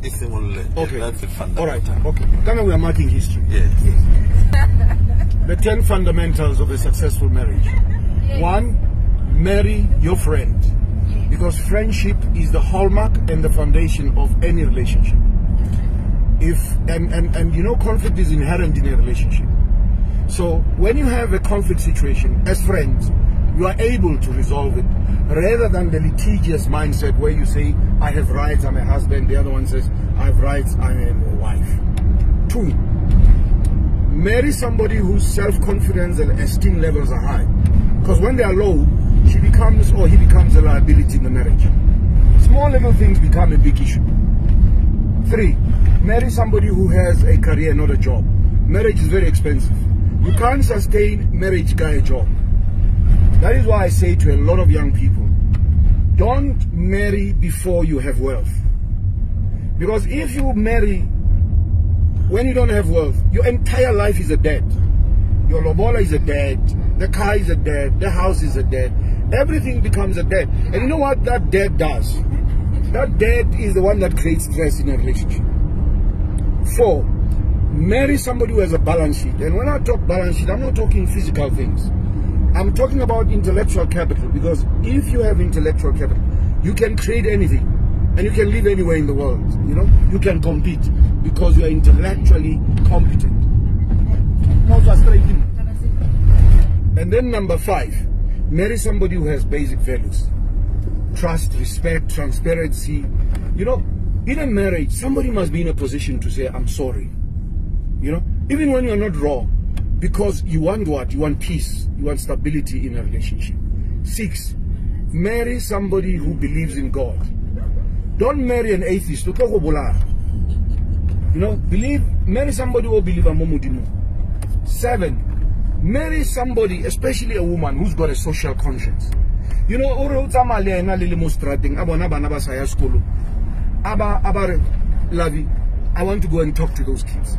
Okay. That's a fundamental. All right. Okay. Then we are marking history. Yes. The 10 fundamentals of a successful marriage. Yes. 1, marry your friend. Because friendship is the hallmark and the foundation of any relationship. And you know, conflict is inherent in a relationship. So when you have a conflict situation as friends, you are able to resolve it rather than the litigious mindset where you say, I have rights, I'm a husband, the other one says, I have rights, I am a wife. 2, marry somebody whose self-confidence and esteem levels are high. Because when they are low, she becomes or he becomes a liability in the marriage. Small little things become a big issue. 3, marry somebody who has a career, not a job. Marriage is very expensive. You can't sustain marriage by a job. That is why I say to a lot of young people, don't marry before you have wealth. Because if you marry when you don't have wealth, your entire life is a debt. Your lobola is a debt, the car is a debt, the house is a debt. Everything becomes a debt. And you know what that debt does? That debt is the one that creates stress in a relationship. 4, marry somebody who has a balance sheet. And when I talk balance sheet, I'm not talking physical things. I'm talking about intellectual capital, because if you have intellectual capital, you can create anything and you can live anywhere in the world. You know, you can compete because you are intellectually competent. And then number 5, marry somebody who has basic values. Trust, respect, transparency. You know, in a marriage, somebody must be in a position to say, I'm sorry. You know, even when you're not wrong. Because you want what? You want peace. You want stability in a relationship. 6, marry somebody who believes in God. Don't marry an atheist. You know, marry somebody who believes in Momudimu. 7, marry somebody, especially a woman, who's got a social conscience. You know, I want to go and talk to those kids.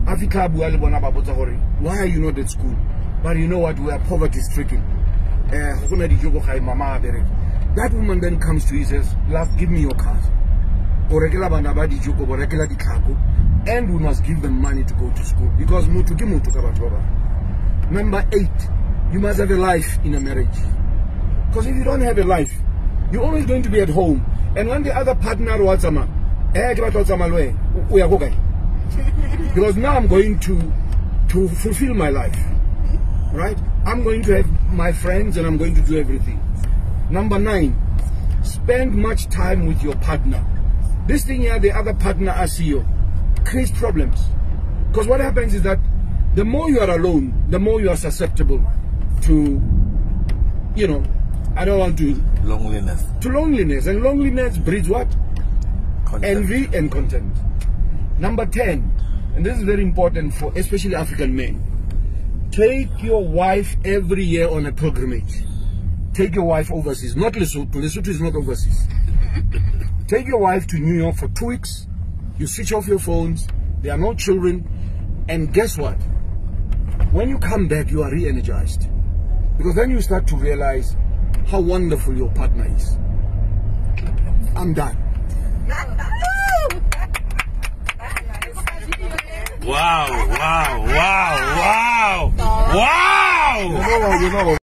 Why are you not at school? But you know what? We are poverty stricken. That woman then comes to you and says, love, give me your card. And we must give them money to go to school. Because number 8, you must have a life in a marriage. Because if you don't have a life, you're always going to be at home. And when the other partner wants because now I'm going to fulfill my life, right? I'm going to have my friends and I'm going to do everything. Number 9, spend much time with your partner. This thing here, the other partner as you, creates problems. Because what happens is that the more you are alone, the more you are susceptible to, you know, I don't want to... Loneliness. To loneliness. And loneliness breeds what? Content. Envy and content. Number 10, and this is very important for especially African men. Take your wife every year on a pilgrimage. Take your wife overseas. Not Lesotho. Lesotho is not overseas. Take your wife to New York for 2 weeks. You switch off your phones. There are no children. And guess what? When you come back, you are re-energized. Because then you start to realize how wonderful your partner is. I'm done. Wow, wow, wow, wow, wow! You know.